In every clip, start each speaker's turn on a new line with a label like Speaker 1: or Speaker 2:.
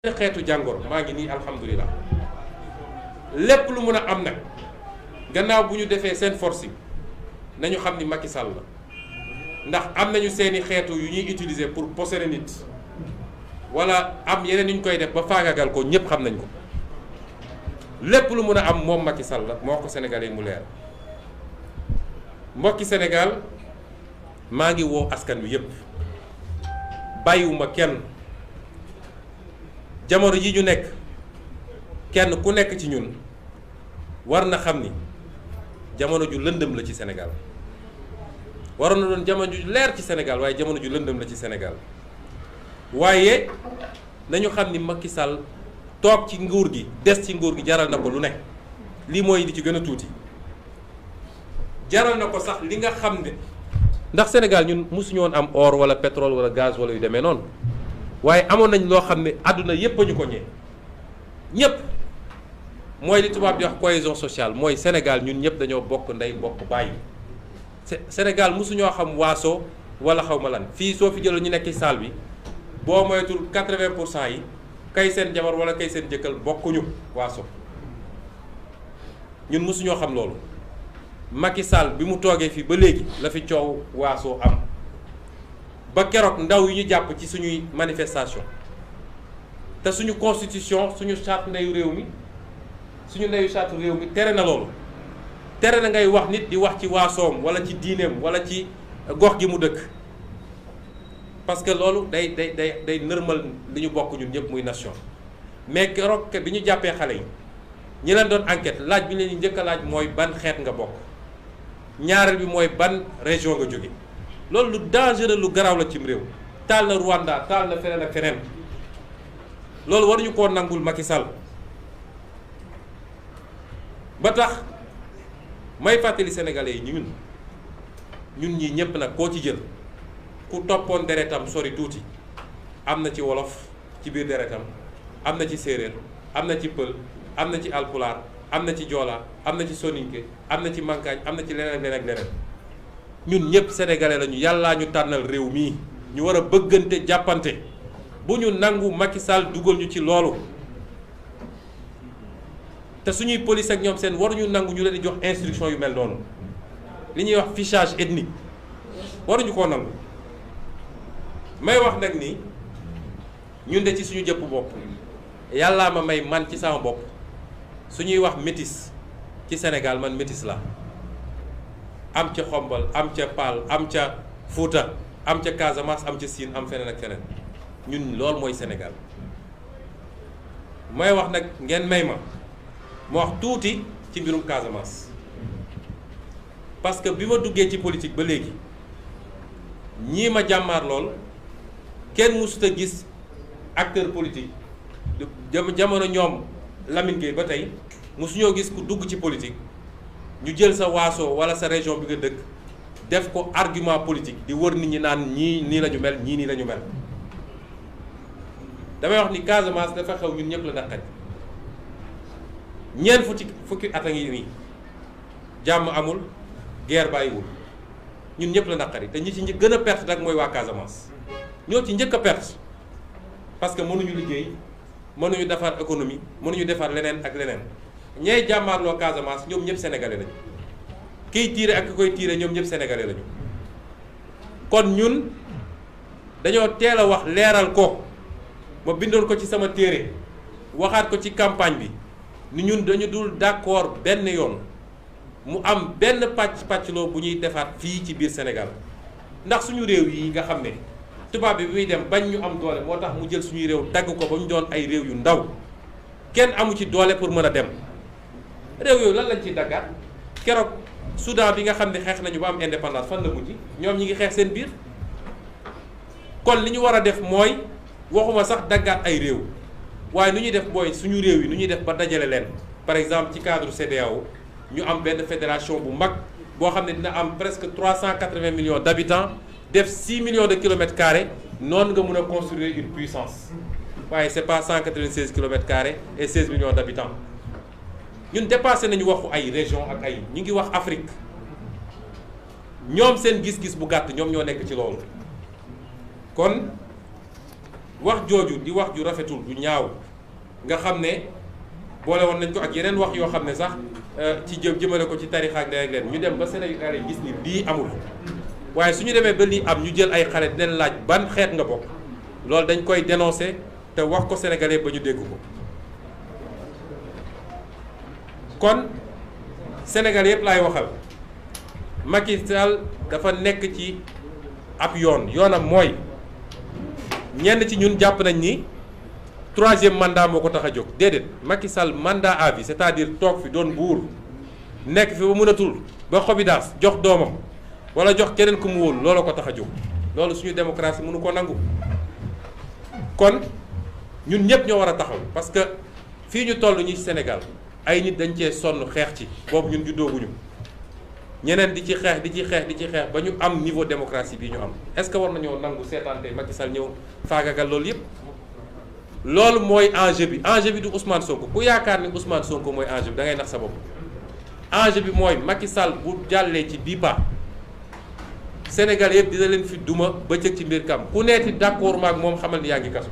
Speaker 1: xeetu jàngoro maa ngi nii alhamdulilah lépp lu mën a am nag gannaaw bu ñu defee seen forcing nañu xam ni Macky Sall la ndax am nañu seeni xeetu yu ñuy utiliser pour posséder nit wala am yeneen yu ñu koy def ba faagagal ko ñëpp xam nañ ko lépp lu mën a am moom Macky Sall la moo ko Sénégalais mu leer mbokki Sénégal maa ngi woo askan wi yëpp bàyyiwuma kenn. jamono ji ñu nekk kenn ku nekk ci ñun war na xam ni jamono ju lëndëm la ci Sénégal waroon na doon jamono ju leer ci Sénégal waaye jamono ju lëndëm la ci Sénégal waaye nañu xam ni Macky Sall toog ci nguur gi des ci nguur gi jaral na ko lu nekk lii mooy li ci gën a tuuti jaral na ko sax li nga xam ne ndax Sénégal ñun mosuñu woon am or wala pétrole wala gaz wala yu demee noonu waaye amoon nañ loo xam ne àdduna yépp a ñu ko ñee ñépp mooy li tubaab di wax cohésion sociale mooy Sénégal ñun ñëpp dañoo bokk ndey bokk bàyyi Sénégal mosuñoo xam waaso wala xaw ma lan fii soo fi jëloon ñu nekk ci salle bi boo moytul 80% yi kay seen jabar wala kay seen jëkkal bokkuñu waaso ñun mosuñoo xam loolu Macky Sall bi mu toogee fii ba léegi la fi coow waaso am ba keroog ndaw yi ñu jàpp ci suñuy manifestation te suñu constitution suñu charte ndeyu réew mi suñu ndeyu charte réew mi tere na loolu tere na ngay wax nit di wax ci waasoom wala ci diineem wala ci gox gi mu dëkk parce que loolu day nërmal li ñu bokk ñun ñëpp muy nation mais keroog bi ñu jàppee xale yi ñi leen doon enquête laaj bi ñu leen njëkk a laaj mooy ban xeet nga bokk ñaareel bi mooy ban région nga jóge loolu lu dangereux lu garaaw la cim réew taal na Rwanda taal na feneen ak feneen loolu waruñu koo nangul Macky Sall ba tax may fàttali sénégalais yi ñun ñii ñëpp nag koo ci jël ku toppoon deretam sori tuuti am na ci wolof ci biir deretam am na ci séeréer am na ci pël am na ci alpulaar am na ci joola am na ci soninke am na ci mankaañ am na ci leneen ak leneen ak leneen ñun ñëpp sénégalais lañu yàllaa ñu tànnal réew mii ñu war a bëggante jàppante bu ñu nangu Macky Sall dugal ñu ci loolu te suñuy police ak ñoom seen waruñu nangu ñu leen di jox instruction yu mel noonu li ñuy wax fichage ethnique waruñu koo nangu may wax nag ni ñun de ci suñu jëpp bopp yàllaa ma may man ci sama bopp suñuy wax métis ci Sénégal man métis la am ca Xombal am ca Paal am ca Fuuta am ca Casamance am ca Siin am feneen ak feneen ñun loolu mooy Sénégal may wax nag ngeen may ma wax tuuti ci mbirum Casamance parce que bi ma duggee ci politique ba léegi ñii ma jàmmaar lool kenn mësut a gis acteur politique jamono ñoom Lamine Gueye ba tey mësuñoo gis ku dugg ci politique ñu jël sa waaso wala sa région bi nga dëkk def ko argument politique di wër nit ñi naan ñii nii la ñu mel ñii nii la ñu mel damay wax ni Casamance dafa xew ñun ñëpp la naqari ñeent fukki at a ngi nii jàmm amul guerre bàyyiwul ñun ñëpp la naqari te ñi ci gën a perte nag mooy waa Casamance ñoo ci njëkk a perte parce que mënuñu liggéey mënuñu defar économie mënuñu defar leneen ak leneen ñay jàmmaarloo Casamance ñoom ñëpp sénégalais lañu kiy tiire ak ki koy tiire ñoom ñëpp sénégalais lañu kon ñun dañoo teel a wax leeral ko ma bindoon ko ci sama téere waxaat ko ci campagne bi ni ñun dañu dul d'accord benn yoon mu am benn pàccloo bu ñuy defaat fii ci biir Sénégal ndax suñu réew yi nga xam ne tubaab bi muy dem bañ ñu am doole moo tax mu jël suñuy réew dagg ko ba ñu doon ay réew yu ndaw kenn amu ci doole pour mën a dem réew yooyu lan lañ ciy daggaat keroog Soudan bi nga xam ne xeex nañu ba am indépendance fan la mujj ñoom ñi ngi xeex seen biir kon li ñu war a def mooy waxuma sax daggaat ay réew waaye nu ñuy def booy suñu réew yi nu ñuy def ba dajale leen par exemple ci cadre CEDEAO ñu am benn fédération bu mag boo xam ne dina am presque 380 millions d'habitants def 6 millions de kilomètres carrés noonu nga mun a construire une puissance waaye c'est pas 196 kilomètres carrés et 16 millions d'habitants ñun dépassé nañu waxu ay région ak ay ñu ngi wax Afrique ñoom seen gis-gis bu gàtt ñoom ñoo nekk ci loolu kon wax jooju di wax ju rafetul du ñaaw nga xam ne boole woon nañ ko ak yeneen wax yoo xam ne sax ci jëmale ko ci tarixa ak leen ñu dem ba Sénégal yi gis ni lii amul waaye su ñu demee ba lii am ñu jël ay xale dinañ laaj ban xeet nga bokk loolu dañ koy dénoncer te wax ko sénégalais ba ñu dégg ko kon sénégalais yëpp laay waxal Macky Sall dafa nekk ci ab yoonam mooy ñenn ci ñun jàpp nañ ni troisième mandat moo ko tax a jóg déedéet Macky Sall mandat à vie c'est-à-dire toog fi doon buur nekk fi ba mënatul ba xobi daas jox doomam wala jox keneen ku mu wóolu loolu ko tax a jóg loolu suñu démocratie mënu ko nangu kon ñun ñëpp ñoo war a taxaw parce que fii ñu toll ñi Sénégal ay nit dañ cee sonn xeex ci boobu ñun juddooguñu ñeneen di ci xeex ba ñu am niveau démocratie bii ñu am est-ce que war nañoo nangu seetaan tey Macky Sall ñëw faagagal loolu yëpp loolu mooy enjeu bi du Ousmane Sonko ku yaakaar ni Ousmane Sonko mooy enjeu bi da ngay nax sa bopp enjeu bi mooy Macky Sall bu jàllee ci bii pa Sénégal yëpp dina leen fi duma bëccëg ci mbir kam ku neeti d'accord maag moom xamal ni yaa ngi kaso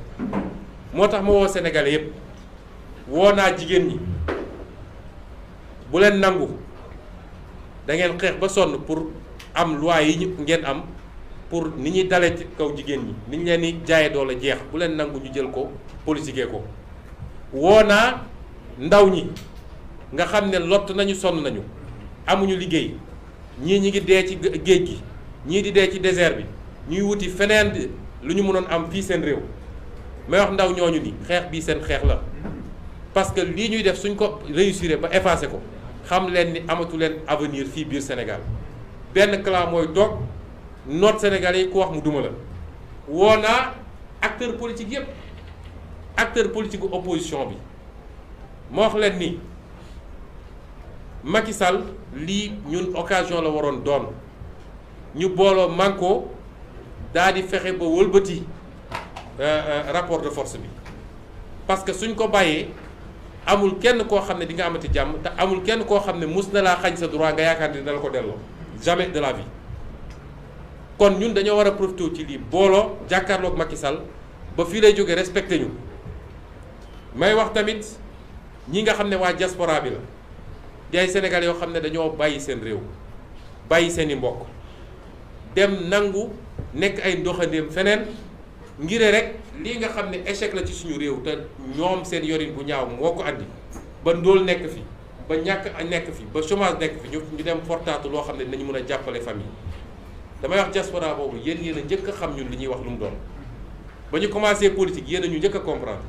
Speaker 1: moo tax ma woo Sénégalais yëpp woo naa jigéen ñi bu leen nangu da ngeen xeex ba sonn pour am loi yi ngeen am pour ni ñuy dalee ci kaw jigéen ñi ni ñu leen di jaaye doole jeex bu leen nangu ñu jël ko politiquer ko woo naa ndaw ñi nga xam ne lott nañu sonn nañu amuñu liggéey ñii ñi ngi dee ci géej gi ñii di dee ci désert bi ñuy wuti feneen lu ñu mënoon am fii seen réew may wax ndaw ñooñu ni xeex bii seen xeex la parce que lii ñuy def suñ ko réussir ba effacer ko xam leen ni amatu leen avenir fii biir Sénégal benn clan mooy toog noot Sénégalais yi ku wax mu duma la woo naa acteur politique yépp acteur politique opposition bi moo wax leen ni Macky Sall lii ñun occasion la waroon doon ñu booloo manko daal di fexe ba wëlbati rapport de force bi parce que suñ ko bàyyee amul kenn koo xam ne di nga amati jàmm te amul kenn koo xam ne mus na laa xañ sa droit nga yaakaar ni dala ko delloo jamais de la vie kon ñun dañoo war a profité ci lii booloo jàkkaarloog Macky Sall ba fii lay jógee respecté ñu may wax tamit ñi nga xam ne waa diaspora bi la di ay Sénégalais yoo xam ne dañoo bàyyi seen réew bàyyi seen i mbokk dem nangu nekk ay ndoxandéem feneen ngir rek lii nga xam ne échec la ci suñu réew te ñoom seen yorin bu ñaaw moo ko andi ba ndóol nekk fi ba ñàkk nekk fi ba chômage nekk fi ñu dem fortaatu loo xam ne dinañu mën a jàppale famille damay wax diaspora boobu yéen a njëkk a xam ñun li ñuy wax lu mu doon ba ñu commencé politique yéen a ñu njëkk a comprendre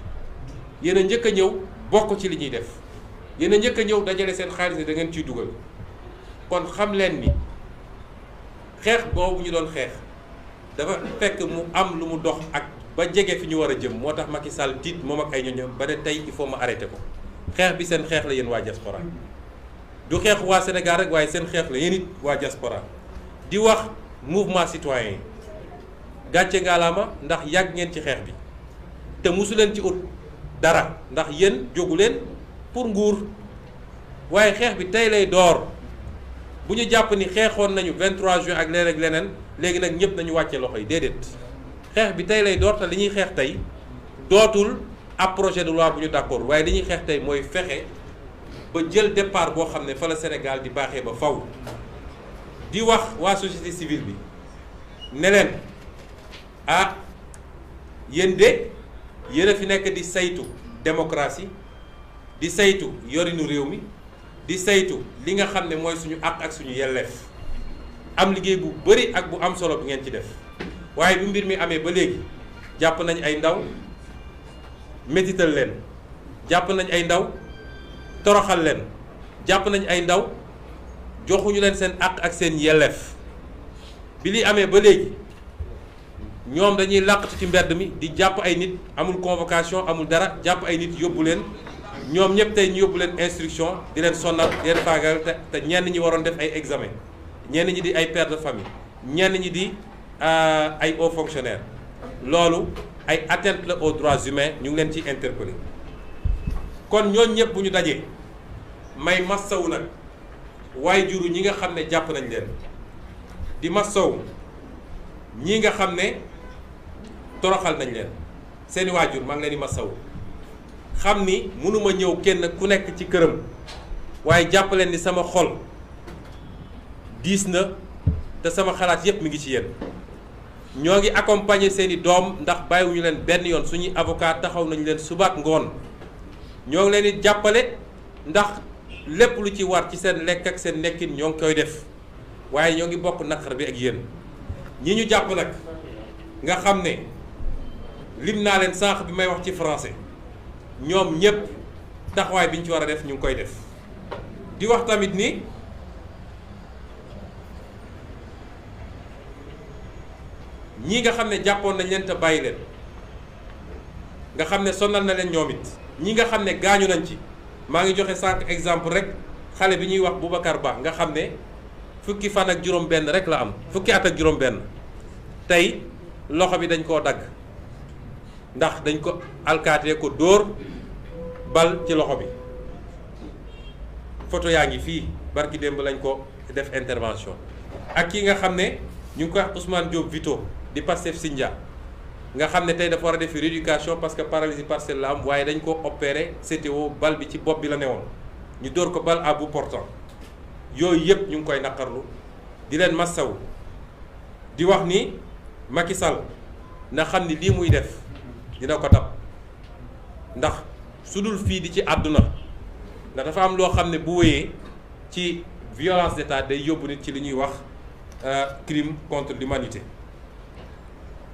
Speaker 1: yéen a njëkk a ñëw bokk ci li ñuy def yéen a njëkk a ñëw dajale seen xaalis ne da ngeen ciy dugal kon xam leen ni xeex boobu ñu doon xeex dafa fekk mu am lu mu dox ak ba jege fi ñu war a jëm moo tax Macky Sall tiit moom ak ay ñoñom ba ne tey il faut ma arrêté ko xeex bi seen xeex la yéen waa diaspora du xeexu waa Sénégal rek waaye seen xeex la yéen it waa diaspora di wax mouvement citoyen yi gàcce ngaalaama ndax yàgg ngeen ci xeex bi te mosu leen ci ut dara ndax yéen jógu leen pour nguur waaye xeex bi tey lay door bu ñu jàpp ni xeexoon nañu 23 juin ak leneen ak leneen léegi nag ñëpp nañu wàcce loxo yi déedéet xeex bi tey lay door te li ñuy xeex tey dootul ab projet de loi bu ñu d'accord waaye li ñuy xeex tey mooy fexe ba jël départ boo xam ne fa la Sénégal di baaxee ba faw di wax waa société civile bi ne leen ah yéen de yéen a fi nekk di saytu démocratie di saytu yorinu réew mi di saytu li nga xam ne mooy suñu àq ak suñu yelleef am liggéey bu bari ak bu am solo bi ngeen ci def waaye bi mbir mi amee ba léegi jàpp nañ ay ndaw métital leen jàpp nañ ay ndaw toroxal leen jàpp nañ ay ndaw joxuñu leen seen àq ak seen yelleef bi li amee ba léegi ñoom dañuy làqatu ci mbedd mi di jàpp ay nit amul convocation amul dara jàpp ay nit yóbbu leen ñoom ñëpp tey ñu yóbbu leen instruction di leen sonnal di leen faagal te ñenn ñi waroon def ay examen ñenn ñi di ay pères de famille ñenn ñi di ay hauts fonctionnaires loolu ay atteinte la aux droits humains ñu ngi leen ci interpellé kon ñooñu ñëpp bu ñu dajee may massawu nag waaye juru ñi nga xam ne jàpp nañ leen di massawu ñi nga xam ne toroxal nañ leen seeni waajur maa ngi leen di masawu xam ni mënuma ñëw kenn ku nekk ci këram waaye jàpp leen ni sama xol diis na te sama xalaat yépp mi ngi ci yéen. ñoo ngi accompagner seeni doom ndax bàyyiwuñu leen benn yoon suñuy avocat taxaw nañu leen subaak ngoon ñoo ngi leen di jàppale ndax lépp lu ci war ci seen lekk ak seen nekkin ñoo ngi koy def waaye ñoo ngi bokk naqar bi ak yéen ñi ñu jàpp nag nga xam ne lim naa leen sànq bi may wax ci français ñoom ñépp taxawaay bi ñu ci war a def ñu ngi koy def di wax tamit ni ñii nga xam ne jàppoon nañ leen te bàyyi leen nga xam ne sonal na leen ñoom it ñi nga xam ne gaañu nañ ci maa ngi joxe sànq exemple rek xale bi ñuy wax Boubacar Ba nga xam ne fukki fan ak juróom-benn rek la am fukki at ak juróom-benn tey loxo bi dañ koo dagg ndax dañ ko alkaatee ko dóor bal ci loxo bi photo yaa ngi fii barki démb lañ ko def intervention ak ki nga xam ne ñu ngi koy wax Ousmane Diop Vito di Pastef Sindia nga xam ne tey dafa war a def rééducation parce que paralysie partielle la am waaye dañ ko opéré CTO bal bi ci bopp bi la newoon ñu dóor ko bal à bout portant yooyu yëpp ñu ngi koy naqarlu di leen massaw di wax ni Macky Sall na xam ni lii muy def dina ko dab ndax su dul fii di ci àdduna ndax dafa am loo xam ne bu wéyee ci violence d'État day yóbbu nit ci li ñuy wax crime contre l'humanité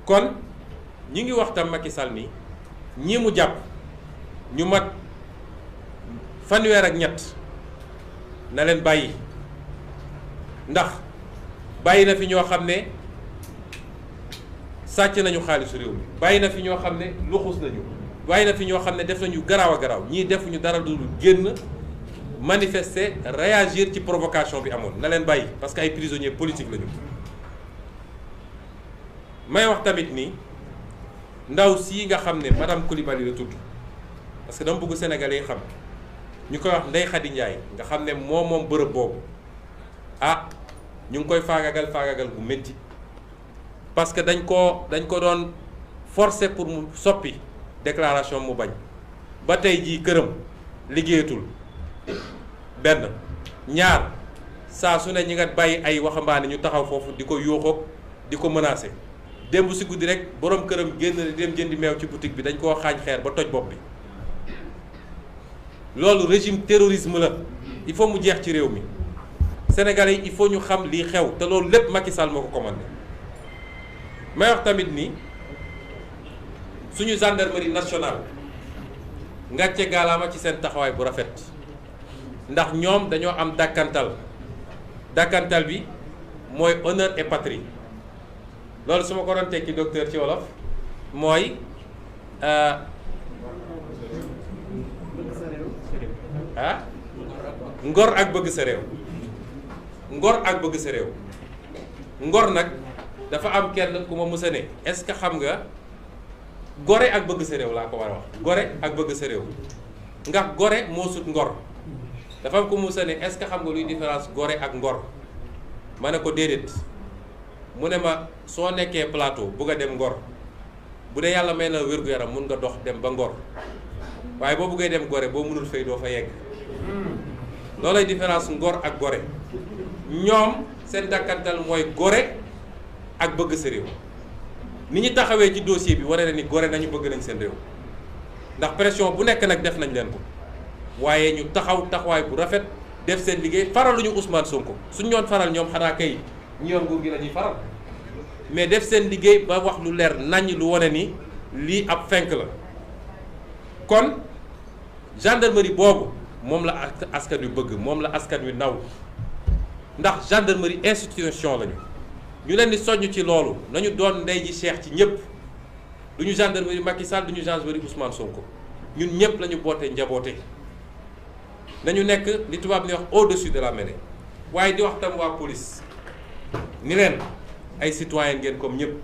Speaker 1: kon ñi ngi wax tam Macky Sall ni ñii mu jàpp ñu mat fanweer ak ñett na leen bàyyi ndax bàyyi na fi ñoo xam ne sàcc nañu xaalisu réew mi bàyyi na fi ñoo xam ne luxus nañu bàyyi na fi ñoo xam ne def nañu garaaw a garaaw ñii defuñu dara dul génn manifester réagir ci provocation bi amoon na leen bàyyi parce que ay prisonniers politiques lañu. may wax tamit ni ndaw sii nga xam ne madame Coulibaly la tudd parce que dama bëgg Sénégalais yi xam ñu koy wax Ndeye Khady Ndiaye nga xam ne moom bërëb boobu ñu ngi koy faagagal bu métti parce que dañ ko doon forcer pour mu soppi déclaration mu bañ ba tey jii këram liggéeyatul benn ñaar saa su ne ñi nga bàyyi ay waxambaane ñu taxaw foofu di ko yuuxoog di ko menacer démb si guddi rek borom këram génn dem jëndi meew ci boutique bi dañ koo xaañ xeer ba toj bopp bi loolu régime terrorisme la il faut mu jeex ci réew mi Sénégalais yi il faut ñu xam lii xew te loolu lépp Macky Sall moo ko commandé may wax tamit ni suñu gendarmerie nationale ngàcce gaalaama ci seen taxawaay bu rafet ndax ñoom dañoo am dàkkantal bi mooy honneur et patrie loolu su ma ko doon tekki docteur ci wolof mooy ngor ak bëgg sa réew ngor ak bëgg sa réew ngor nag dafa am kenn ku ma musa ne est-ce que xam nga gore ak bëgg sa réew laa ko war a wax gore ak bëgg sa réew ndax gore moo sut ngor dafa am ku musa ne est-ce que xam nga luy différence gore ak ngor ma ne ko déedéet mu ne ma soo nekkee plateau bugg a dem ngor bu dee yàlla may na wér-gu-yaram mun nga dox dem ba ngor waaye boo buggee dem gore boo mënul fay doo fa yegg loolay différence ngor ak gore ñoom seen dàkkantal mooy gore ak bëgg sa réew ni ñu taxawee ci dossier bi wane na ni gore nañu bëgg nañ seen réew ndax pression bu nekk nag def nañ leen ko waaye ñu taxawaay bu rafet def seen liggéey faraluñu Ousmane Sonko suñ ñoon faral ñoom xanaa kay ñi yor nguur gi la ñuy faral mais def seen liggéey ba wax lu leer naññ lu wane ni lii ab fenk la kon gendarmerie boobu moom la askan wi bëgg moom la askan wi naw ndax gendarmerie institution lañu ñu leen di soññ ci loolu nañu doon ndey ji Cheikh ci ñëpp du ñu gendarmerie Macky Sall du ñu gendarmerie Ousmane Sonko ñun ñëpp la ñu bootee njaboote nañu nekk li tubaab ni wax au-dessus de la mêlée waaye di wax tam waa police ni leen ay citoyen ngeen comme ñëpp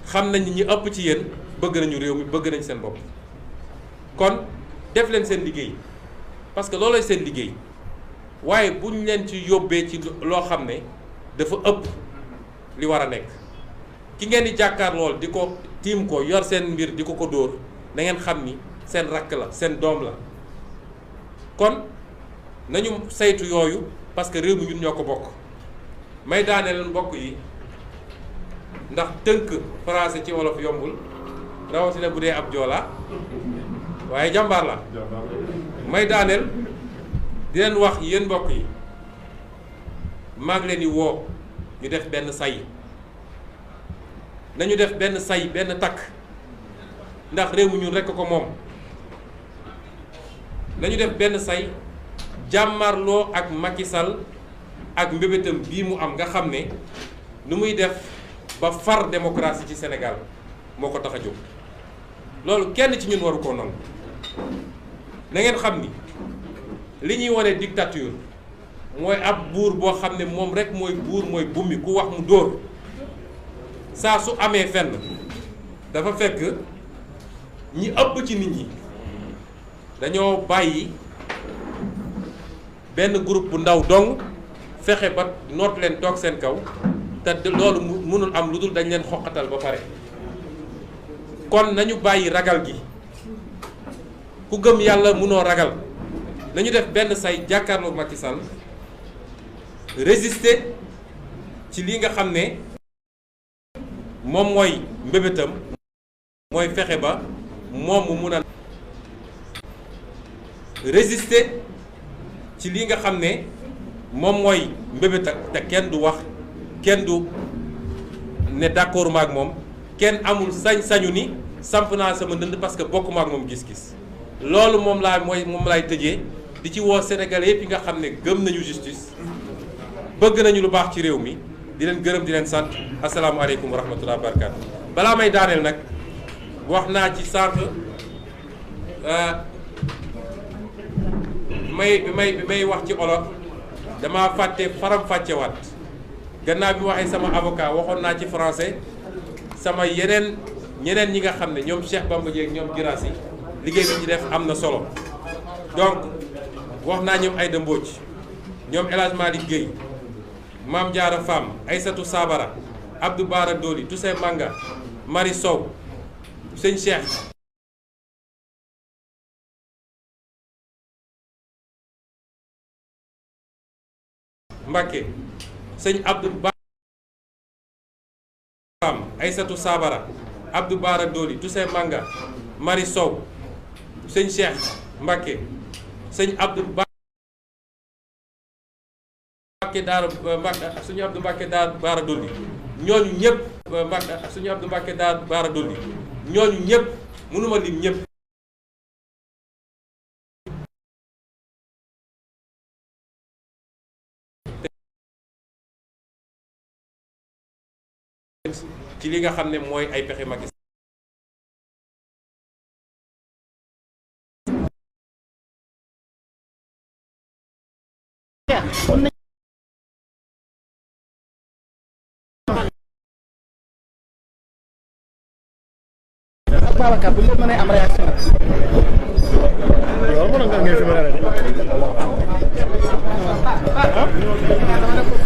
Speaker 1: xam nañ ñi ëpp ci yéen bëgg nañu réew mi bëgg nañ seen bopp kon def leen seen liggéey parce que loolooy seen liggéey waaye buñ leen ci yóbbee ci loo xam ne dafa ëpp li war a nekk ki ngeen di jàkkaar lool di ko tiim ko yor seen mbir di ko dóor na ngeen xam ni seen rakk la seen doom la kon nañu saytu yooyu parce que réew mi ñun ñoo ko bokk. may daaneel mbokk yi ndax tënk français ci wolof yombul rawatina bu dee ab joolaa waaye jàmbaar la may daaneel di leen wax yéen mbokk yi maa ngi leen di woo ñu def benn say nañu def benn say benn takk ndax réew mi ñun rekk ko moom nañu def benn say jàmmarloo ak Macky Sall ak mbébétam bii mu am nga xam ne nu muy def ba far démocratie ci Sénégal moo ko tax a jóg loolu kenn ci ñun waru koo nangu na ngeen xam ni li ñuy wane dictature mooy ab buur boo xam ne moom rek mooy buur mooy bummi ku wax mu dóor saa su amee fenn dafa fekk ñi ëpp ci nit ñi dañoo bàyyi benn groupe bu ndaw dong fexe ba noot leen toog seen kaw te loolu mënul am lu dul dañ leen xoqatal ba pare kon nañu bàyyi ragal gi ku gëm yàlla mënoo ragal nañu def benn say jàkkaarloo Macky Sall résister ci li nga xam ne moom mooy mbébétam mooy fexe ba moom mu mun a résister ci li nga xam ne moom mooy mbébétam te kenn du wax kenn du ne d'accord maak moom kenn amul sañ-sañu ni samp naa sama ndënd parce que bokk maak moom gis-gis loolu moom laay tëjee di ci woo Sénégalais yëpp yi nga xam ne gëm nañu justice bëgg nañu lu baax ci réew mi di leen gërëm di leen sant asalaamualeykum wa rahmatulah wa barakaatu. balaa may daaneel nag wax naa ci sànq may wax ci olof dama fàtte faram-fàccewaat gannaaw bi waxee sama avocat waxoon naa ci français sama ñeneen ñi nga xam ne ñoom Cheikh Bamba Dièye ñoom Girassi liggéey bi ci def am na solo donc wax naa ñoom Aïda Mbodj ñoom El Hadj Malick Guèye Mame Diarra Fam Aïssatou Sabara Abdou Bara Dolly Toussaint Manga Marie Sow sëñ Cheikh Mbacké sëñ Abdou Ba Fam Aïssatou Sabara Abdou Bara Dolly Toussaint Manga Marie Sow sëñ Cheikh Mbacké sëñ Abdou Ba Mbacké Daara suñu Abdou Mbacké Daara Bara Dolly ñooñu ñëpp suñu Abdou Mbacké Daara Bara Dolly ñooñu ñëpp mënuma lim ñëpp ci li nga xam ne mooy ay pexe Macky
Speaker 2: Babacar bu leen mën a am réaction loolu mën nga ngeen fi mën a